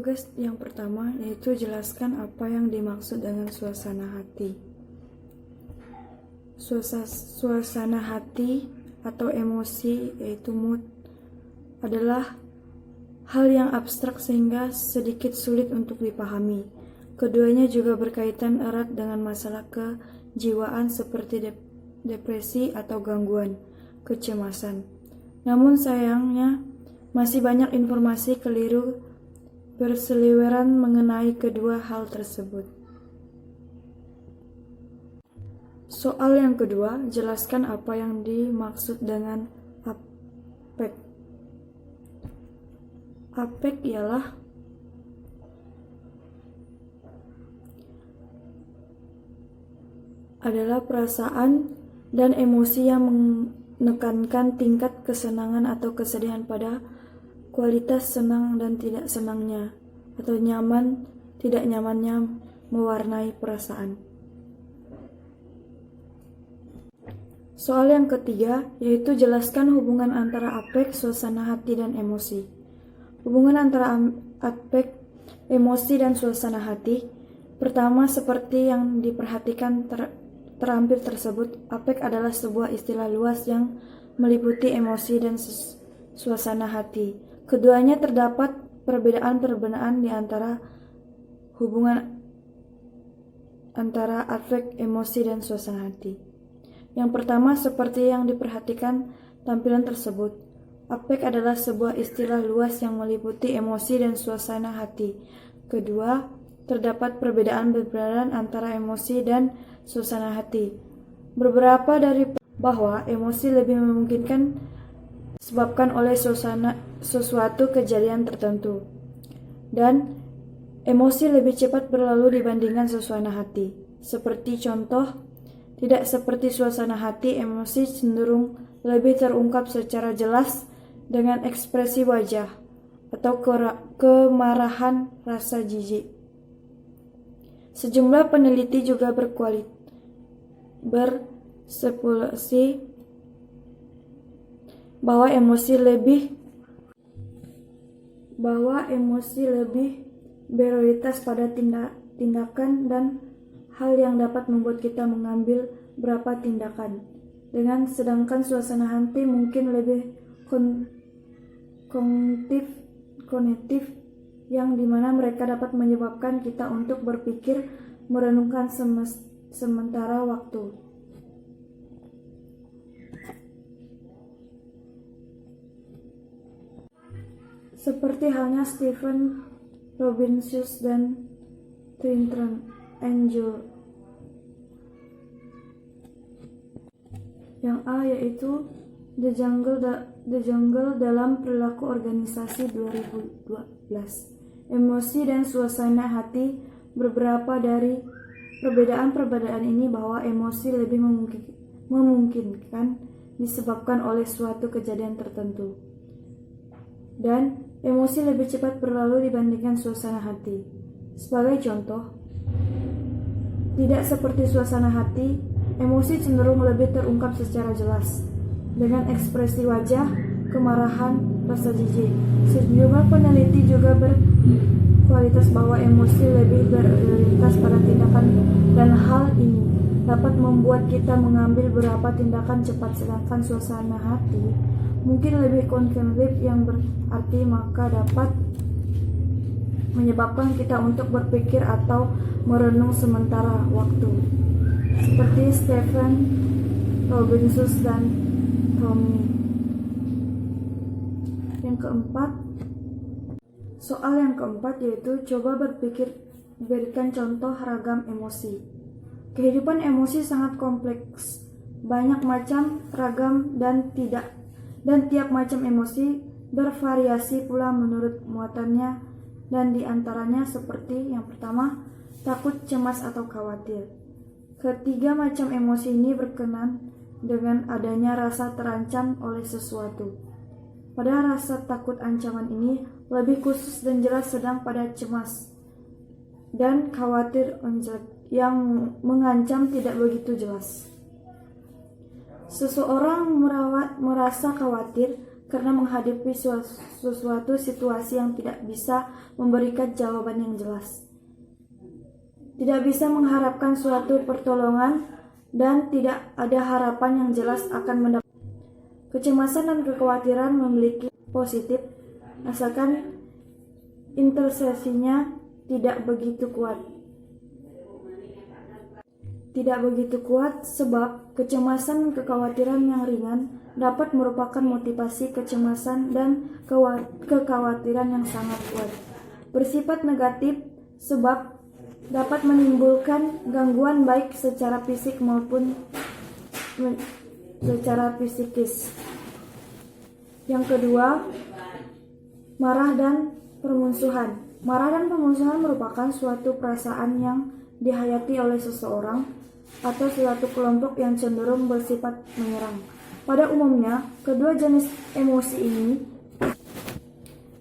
Tugas yang pertama yaitu jelaskan apa yang dimaksud dengan suasana hati. Suasana hati atau emosi yaitu mood adalah hal yang abstrak sehingga sedikit sulit untuk dipahami. Keduanya juga berkaitan erat dengan masalah kejiwaan seperti depresi atau gangguan kecemasan. Namun sayangnya masih banyak informasi keliru berseliweran mengenai kedua hal tersebut. Soal yang kedua, jelaskan apa yang dimaksud dengan affect. Affect ialah adalah perasaan dan emosi yang menekankan tingkat kesenangan atau kesedihan pada kualitas senang dan tidak senangnya, atau nyaman tidak nyamannya mewarnai perasaan. Soal yang ketiga yaitu jelaskan hubungan antara affect, suasana hati, dan emosi. Hubungan antara affect, emosi, dan suasana hati. Pertama, seperti yang diperhatikan terampil tersebut, affect adalah sebuah istilah luas yang meliputi emosi dan suasana hati. Keduanya terdapat perbedaan di antara hubungan antara affect, emosi, dan suasana hati. Yang pertama, seperti yang diperhatikan tampilan tersebut, affect adalah sebuah istilah luas yang meliputi emosi dan suasana hati. Kedua, terdapat perbedaan antara emosi dan suasana hati. Beberapa dari bahwa emosi lebih memungkinkan disebabkan oleh sesuatu kejadian tertentu, dan emosi lebih cepat berlalu dibandingkan suasana hati. Seperti contoh, tidak seperti suasana hati, emosi cenderung lebih terungkap secara jelas dengan ekspresi wajah atau kemarahan, rasa jijik. Sejumlah peneliti juga berspekulasi bahwa emosi lebih prioritas pada tindakan dan hal yang dapat membuat kita mengambil beberapa tindakan, sedangkan suasana hati mungkin lebih kognitif, yang dimana mereka dapat menyebabkan kita untuk berpikir, merenungkan sementara waktu. Seperti halnya Stephen Robinson dan Tristan Angel. Yang A yaitu The Jungle dalam Perilaku Organisasi 2012. Emosi dan suasana hati. Beberapa dari perbedaan ini bahwa emosi lebih memungkinkan disebabkan oleh suatu kejadian tertentu, dan emosi lebih cepat berlalu dibandingkan suasana hati. Sebagai contoh, tidak seperti suasana hati, emosi cenderung lebih terungkap secara jelas dengan ekspresi wajah, kemarahan, rasa jijik. Sejumlah peneliti juga berkualitas bahwa emosi lebih berprioritas pada tindakan, dan hal ini dapat membuat kita mengambil beberapa tindakan cepat, sedangkan suasana hati mungkin lebih kognitif, yang berarti maka dapat menyebabkan kita untuk berpikir atau merenung sementara waktu. Seperti Stephen Robinson dan Tommy. Soal yang keempat yaitu coba berikan contoh ragam emosi. Kehidupan emosi sangat kompleks, banyak macam, ragam, dan tiap macam emosi bervariasi pula menurut muatannya, dan diantaranya seperti yang pertama, takut, cemas, atau khawatir. Ketiga macam emosi ini berkenan dengan adanya rasa terancam oleh sesuatu. Pada rasa takut, ancaman ini lebih khusus dan jelas, sedang pada cemas dan khawatir yang mengancam tidak begitu jelas. Seseorang merasa khawatir karena menghadapi sesuatu situasi yang tidak bisa memberikan jawaban yang jelas. Tidak bisa mengharapkan suatu pertolongan dan tidak ada harapan yang jelas akan mendapat. Kecemasan dan kekhawatiran memiliki positif asalkan interseksinya tidak begitu kuat. Tidak begitu kuat sebab kecemasan dan kekhawatiran yang ringan dapat merupakan motivasi kecemasan dan kekhawatiran yang sangat kuat. Bersifat negatif sebab dapat menimbulkan gangguan baik secara fisik maupun secara psikis. Yang kedua, marah dan permusuhan. Marah dan permusuhan merupakan suatu perasaan yang dihayati oleh seseorang atau suatu kelompok yang cenderung bersifat menyerang. Pada umumnya, kedua jenis emosi ini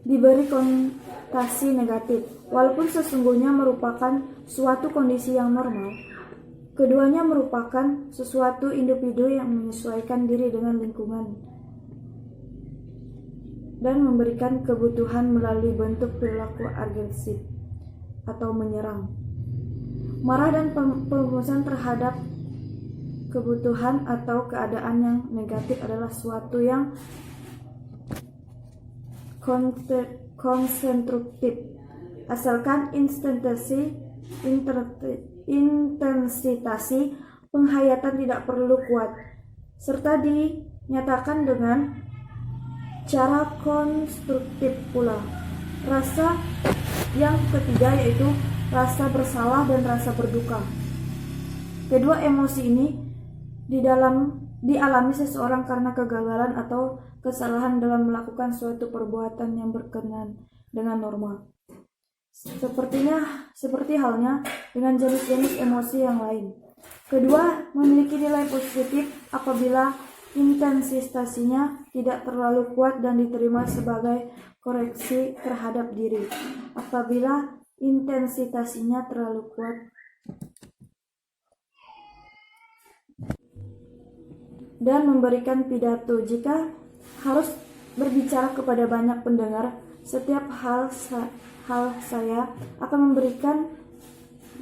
diberi konotasi negatif. Walaupun sesungguhnya merupakan suatu kondisi yang normal, keduanya merupakan sesuatu individu yang menyesuaikan diri dengan lingkungan dan memberikan kebutuhan melalui bentuk perilaku agresif atau menyerang. Marah dan permusuhan terhadap kebutuhan atau keadaan yang negatif adalah suatu yang konstruktif, asalkan intensitas penghayatan tidak perlu kuat, serta dinyatakan dengan cara konstruktif pula. Rasa yang ketiga yaitu rasa bersalah dan rasa berduka. Kedua emosi ini dialami seseorang karena kegagalan atau kesalahan dalam melakukan suatu perbuatan yang berkenan dengan norma. Seperti halnya dengan jenis-jenis emosi yang lain. Kedua memiliki nilai positif apabila intensitasnya tidak terlalu kuat dan diterima sebagai koreksi terhadap diri. Apabila intensitasnya terlalu kuat dan memberikan pidato, jika harus berbicara kepada banyak pendengar, setiap hal saya akan memberikan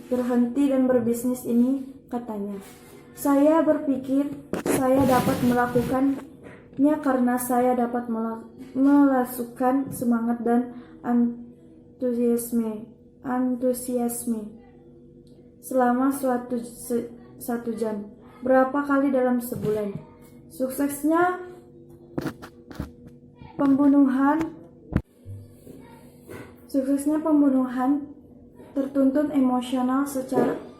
berhenti dan berbisnis ini, katanya. Saya berpikir saya dapat melakukannya karena saya dapat melasukkan semangat dan antusiasme selama satu jam, berapa kali dalam sebulan. Suksesnya pembunuhan tertuntun emosional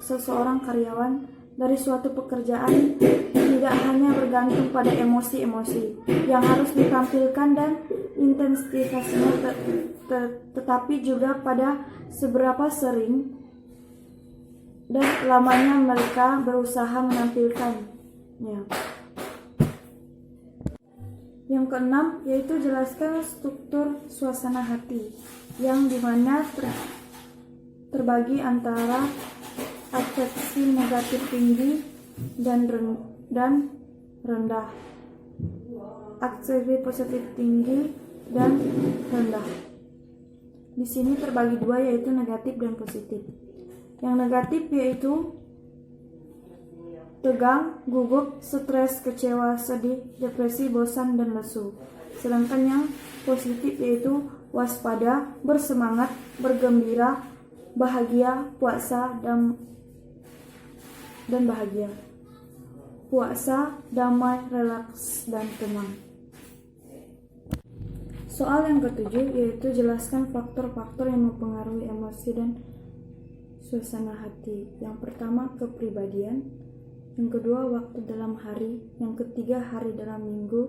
seseorang karyawan dari suatu pekerjaan tidak hanya bergantung pada emosi-emosi yang harus ditampilkan dan intensitasnya, tetapi juga pada seberapa sering dan lamanya mereka berusaha menampilkannya. Yang keenam yaitu jelaskan struktur suasana hati, yang dimana terbagi antara afeksi negatif tinggi dan rendah, afeksi positif tinggi dan rendah. Di sini terbagi dua, yaitu negatif dan positif. Yang negatif yaitu tegang, gugup, stres, kecewa, sedih, depresi, bosan, dan lesu. Sedangkan yang positif yaitu waspada, bersemangat, bergembira, bahagia, puasa, dan bahagia. Puasa, damai, relaks, dan tenang. Soal yang ketujuh yaitu jelaskan faktor-faktor yang mempengaruhi emosi dan suasana hati. Yang pertama, kepribadian. Yang kedua, waktu dalam hari. Yang ketiga, hari dalam minggu.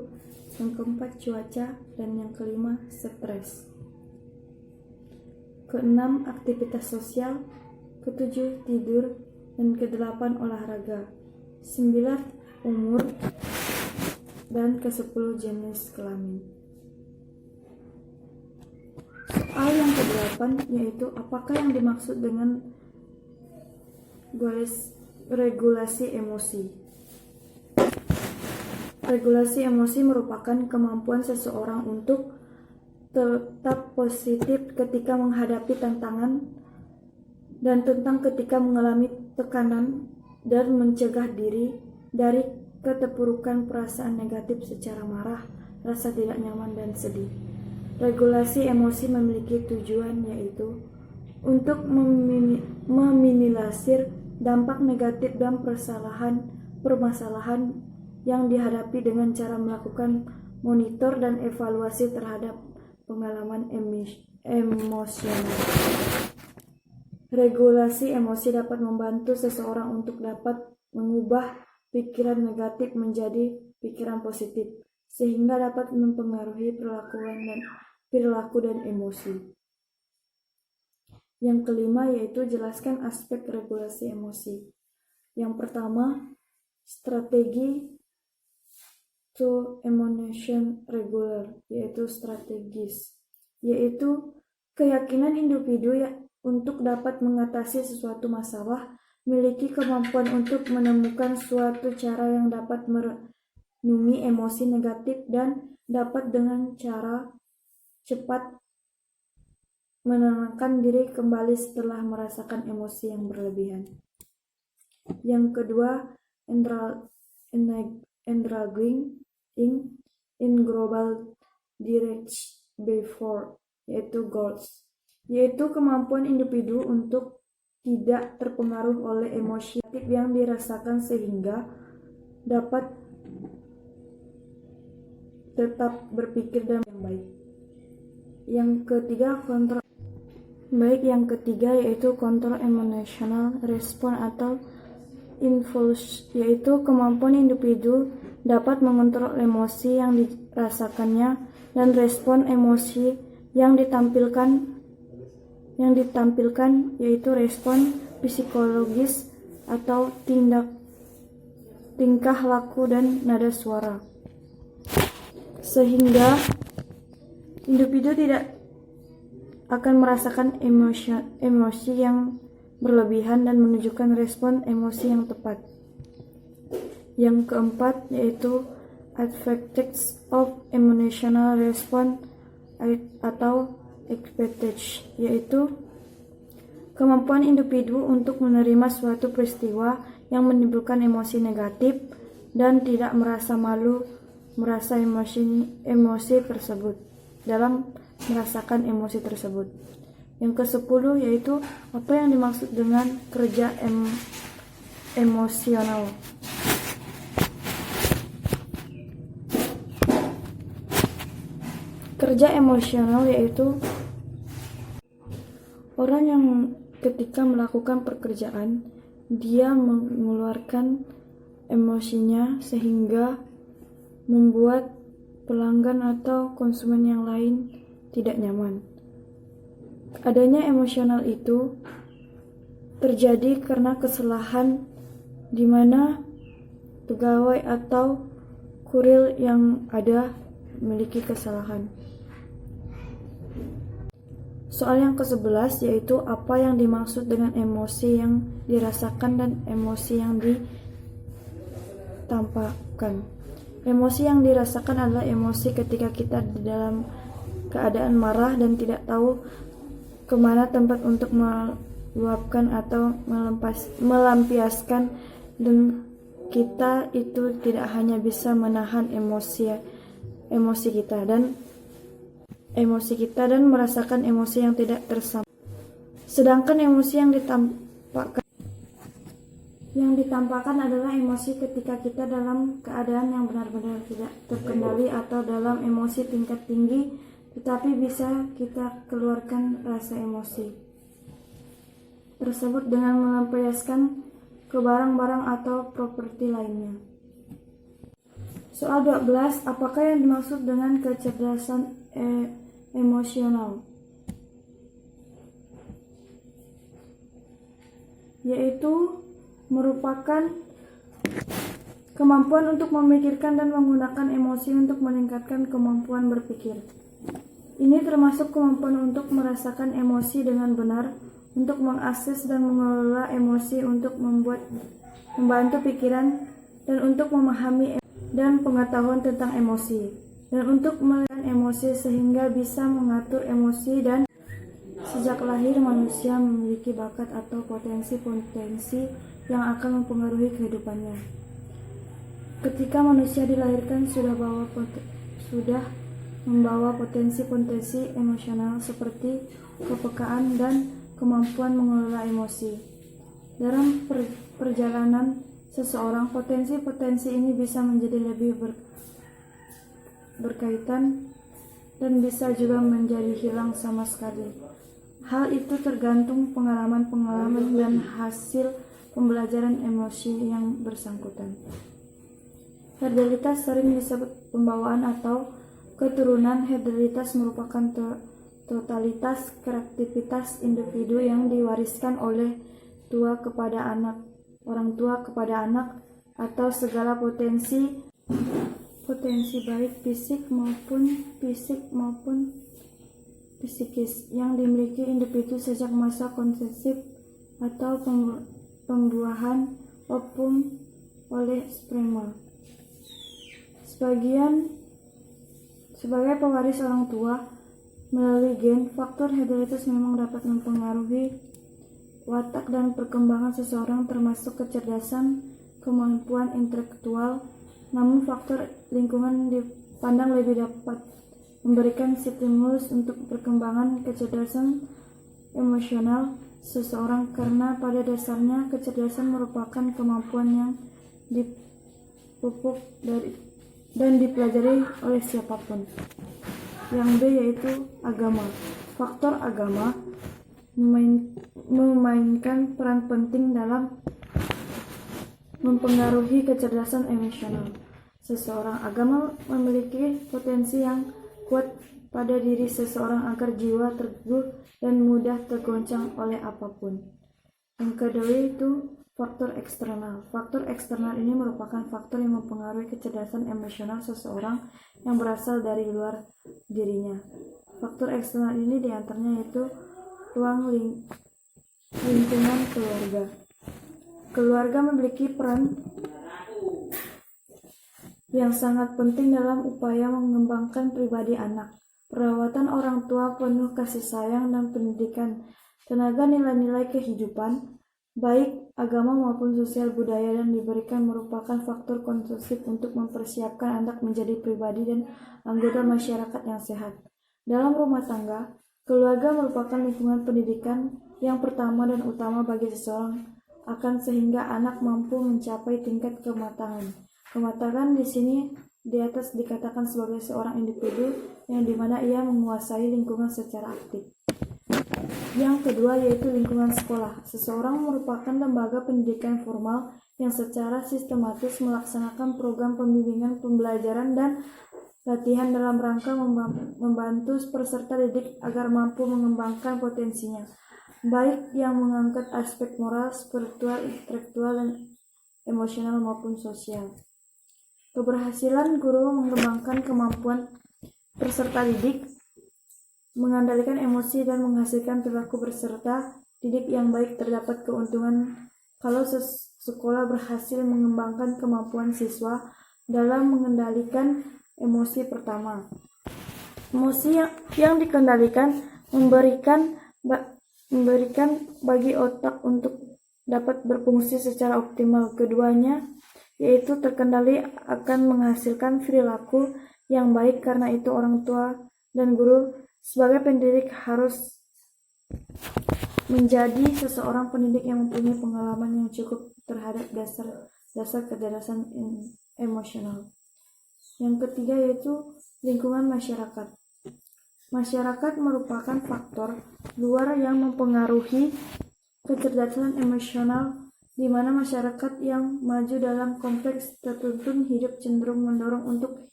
Yang keempat, cuaca. Dan yang kelima, stres. Keenam, aktivitas sosial. Ketujuh, tidur. Dan kedelapan, olahraga. 9, umur. Dan ke-10, jenis kelamin. Soal yang ke-8 yaitu apakah yang dimaksud dengan regulasi emosi. Regulasi emosi merupakan kemampuan seseorang untuk tetap positif ketika menghadapi tantangan dan ketika mengalami tekanan dan mencegah diri dari keterpurukan perasaan negatif secara marah, rasa tidak nyaman, dan sedih. Regulasi emosi memiliki tujuan yaitu untuk meminimalisir dampak negatif dan permasalahan yang dihadapi dengan cara melakukan monitor dan evaluasi terhadap pengalaman emosional. Regulasi emosi dapat membantu seseorang untuk dapat mengubah pikiran negatif menjadi pikiran positif, sehingga dapat mempengaruhi perilaku dan emosi. Yang kelima yaitu jelaskan aspek regulasi emosi. Yang pertama, strategi to emotion regular, yaitu strategis, yaitu keyakinan individu untuk dapat mengatasi sesuatu masalah, memiliki kemampuan untuk menemukan suatu cara yang dapat merenungi emosi negatif dan dapat dengan cara cepat menenangkan diri kembali setelah merasakan emosi yang berlebihan. Yang kedua, engaging in global direction before, yaitu goals, yaitu kemampuan individu untuk tidak terpengaruh oleh emosi yang dirasakan sehingga dapat tetap berpikir dan yang baik. Yang ketiga yaitu kontrol emotional response atau impulse, yaitu kemampuan individu dapat mengontrol emosi yang dirasakannya dan respon emosi yang ditampilkan yaitu respon psikologis atau tingkah laku dan nada suara, sehingga individu tidak akan merasakan emosi yang berlebihan dan menunjukkan respon emosi yang tepat. Yang keempat yaitu affects of emotional response atau expectation, yaitu kemampuan individu untuk menerima suatu peristiwa yang menimbulkan emosi negatif dan tidak merasa malu merasa emosi tersebut dalam merasakan emosi tersebut. Yang ke-10 yaitu apa yang dimaksud dengan kerja emosional. Kerja emosional yaitu orang yang ketika melakukan pekerjaan dia mengeluarkan emosinya sehingga membuat pelanggan atau konsumen yang lain tidak nyaman. Adanya emosional itu terjadi karena kesalahan di mana pegawai atau kurir yang ada memiliki kesalahan. Soal yang ke-11 yaitu apa yang dimaksud dengan emosi yang dirasakan dan emosi yang ditampakkan. Emosi yang dirasakan adalah emosi ketika kita di dalam keadaan marah dan tidak tahu kemana tempat untuk meluapkan atau melampiaskan, dan kita itu tidak hanya bisa menahan emosi kita dan merasakan emosi yang tidak tersampaikan. Sedangkan emosi yang ditampakkan adalah emosi ketika kita dalam keadaan yang benar-benar tidak terkendali atau dalam emosi tingkat tinggi, tetapi bisa kita keluarkan rasa emosi tersebut dengan melampiaskan ke barang-barang atau properti lainnya. Soal 12, apakah yang dimaksud dengan kecerdasan emosional? Yaitu merupakan kemampuan untuk memikirkan dan menggunakan emosi untuk meningkatkan kemampuan berpikir. Ini termasuk kemampuan untuk merasakan emosi dengan benar, untuk mengakses dan mengelola emosi, untuk membantu pikiran, dan untuk memahami dan pengetahuan tentang emosi, dan untuk melihat emosi sehingga bisa mengatur emosi. Dan sejak lahir manusia memiliki bakat atau potensi-potensi yang akan mempengaruhi kehidupannya. Ketika manusia dilahirkan sudah membawa potensi-potensi emosional seperti kepekaan dan kemampuan mengelola emosi. Dalam perjalanan seseorang, potensi-potensi ini bisa menjadi lebih berkaitan dan bisa juga menjadi hilang sama sekali. Hal itu tergantung pengalaman-pengalaman dan hasil pembelajaran emosi yang bersangkutan. Hereditaritas sering disebut pembawaan atau keturunan. Hereditaritas merupakan totalitas kreativitas individu yang diwariskan oleh orang tua kepada anak, atau segala potensi baik fisik maupun psikis yang dimiliki individu sejak masa konsepsi atau pembuahan ovum oleh sperma. Sebagai pewaris orang tua melalui gen, faktor hereditaritas memang dapat mempengaruhi watak dan perkembangan seseorang, termasuk kecerdasan, kemampuan intelektual. Namun faktor lingkungan dipandang lebih dapat memberikan stimulus untuk perkembangan kecerdasan emosional seseorang, karena pada dasarnya kecerdasan merupakan kemampuan yang dipupuk dan dipelajari oleh siapapun. Yang B yaitu agama. Faktor agama memainkan peran penting dalam mempengaruhi kecerdasan emosional seseorang. Agama memiliki potensi yang kuat pada diri seseorang agar jiwa terteguh dan mudah tergoncang oleh apapun. Yang kedua itu faktor eksternal. Faktor eksternal ini merupakan faktor yang mempengaruhi kecerdasan emosional seseorang yang berasal dari luar dirinya. Faktor eksternal ini diantaranya yaitu ruang lingkungan keluarga. Keluarga memiliki peran yang sangat penting dalam upaya mengembangkan pribadi anak. Perawatan orang tua penuh kasih sayang dan pendidikan, tenaga nilai-nilai kehidupan, baik agama maupun sosial budaya dan diberikan merupakan faktor konsumtif untuk mempersiapkan anak menjadi pribadi dan anggota masyarakat yang sehat. Dalam rumah tangga, keluarga merupakan lingkungan pendidikan yang pertama dan utama bagi seseorang sehingga anak mampu mencapai tingkat kematangan. Kematangan di sini di atas dikatakan sebagai seorang individu yang dimana ia menguasai lingkungan secara aktif. Yang kedua yaitu lingkungan sekolah. Seseorang merupakan lembaga pendidikan formal yang secara sistematis melaksanakan program pembimbingan, pembelajaran, dan latihan dalam rangka membantu peserta didik agar mampu mengembangkan potensinya, baik yang mengangkat aspek moral, spiritual, intelektual, dan emosional maupun sosial. Keberhasilan guru mengembangkan kemampuan peserta didik, mengendalikan emosi, dan menghasilkan perilaku peserta didik yang baik. Terdapat keuntungan kalau sekolah berhasil mengembangkan kemampuan siswa dalam mengendalikan emosi pertama. Emosi yang dikendalikan memberikan bagi otak untuk dapat berfungsi secara optimal. Keduanya yaitu terkendali akan menghasilkan perilaku yang baik. Karena itu orang tua dan guru sebagai pendidik harus menjadi seseorang pendidik yang mempunyai pengalaman yang cukup terhadap dasar kecerdasan emosional. Yang ketiga yaitu lingkungan masyarakat. Masyarakat merupakan faktor luar yang mempengaruhi kecerdasan emosional, di mana masyarakat yang maju dalam konteks tertentu hidup cenderung mendorong untuk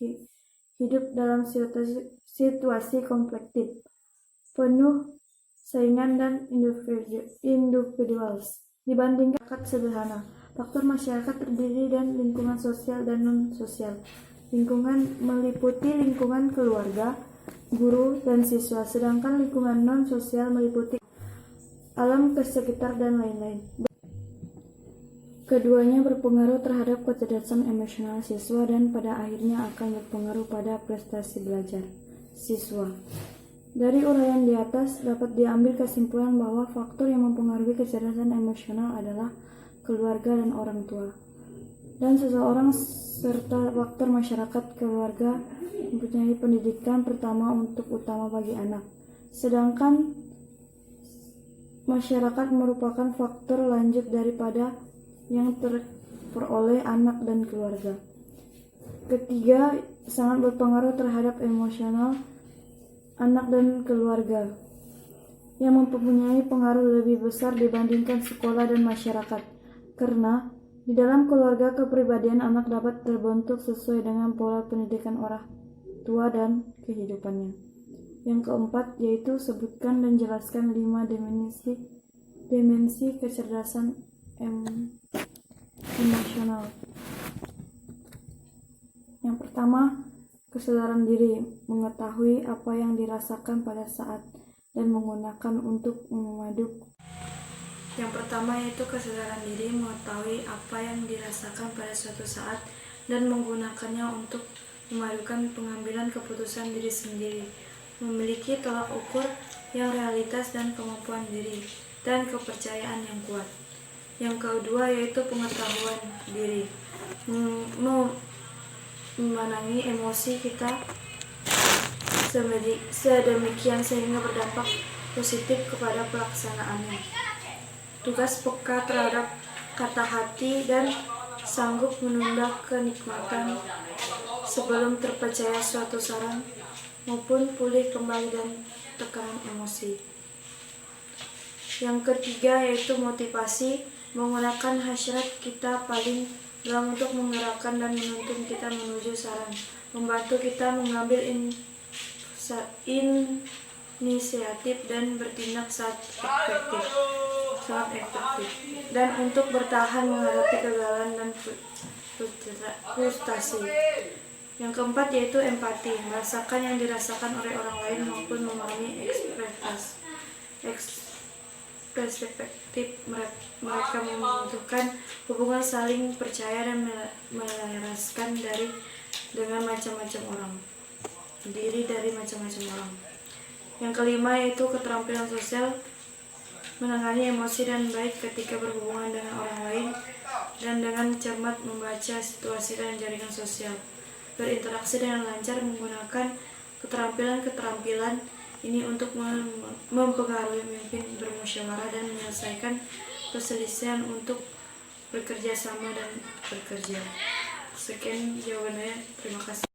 hidup dalam situasi kompetitif, penuh saingan dan individualis dibandingkan masyarakat sederhana. Faktor masyarakat terdiri dari lingkungan sosial dan non-sosial. Lingkungan meliputi lingkungan keluarga, guru, dan siswa, sedangkan lingkungan non-sosial meliputi alam sekitar dan lain-lain. Keduanya berpengaruh terhadap kecerdasan emosional siswa dan pada akhirnya akan berpengaruh pada prestasi belajar siswa. Dari uraian di atas dapat diambil kesimpulan bahwa faktor yang mempengaruhi kecerdasan emosional adalah keluarga dan orang tua. Dan seseorang serta faktor masyarakat keluarga mempunyai pendidikan pertama untuk utama bagi anak. Sedangkan masyarakat merupakan faktor lanjut daripada yang terperoleh anak dan keluarga. Ketiga, sangat berpengaruh terhadap emosional anak dan keluarga yang mempunyai pengaruh lebih besar dibandingkan sekolah dan masyarakat. Karena di dalam keluarga kepribadian anak dapat terbentuk sesuai dengan pola pendidikan orang tua dan kehidupannya. Yang keempat yaitu sebutkan dan jelaskan 5 dimensi kecerdasan emosional. Yang pertama, kesadaran diri, mengetahui apa yang dirasakan pada saat dan menggunakan untuk memaduk. Yang pertama yaitu kesadaran diri, mengetahui apa yang dirasakan pada suatu saat dan menggunakannya untuk memadukan pengambilan keputusan diri sendiri, memiliki tolak ukur yang realitas dan kemampuan diri, dan kepercayaan yang kuat. Yang kedua yaitu pengetahuan diri, memenangi emosi kita sedemikian sehingga berdampak positif kepada pelaksanaannya. Tugas peka terhadap kata hati dan sanggup menunda kenikmatan sebelum terpercaya suatu saran maupun pulih kembali dan tekanan emosi. Yang ketiga yaitu motivasi, menggunakan hasrat kita paling dalam untuk menggerakkan dan menuntun kita menuju saran, membantu kita mengambil inisiatif dan bertindak sangat efektif, dan untuk bertahan menghadapi kegagalan dan frustasi. Yang keempat yaitu empati, merasakan yang dirasakan oleh orang lain maupun memahami perspektif mereka, membutuhkan hubungan saling percaya dan melaraskan dengan macam-macam orang, diri dari macam-macam orang. Yang kelima yaitu keterampilan sosial, menangani emosi dan baik ketika berhubungan dengan orang lain dan dengan cermat membaca situasi dan jaringan sosial, berinteraksi dengan lancar, menggunakan keterampilan ini untuk mempengaruhi pemimpin, bermusyawarah dan menyelesaikan perselisihan, untuk bekerja sama dan bekerja. Sekian jawabannya, terima kasih.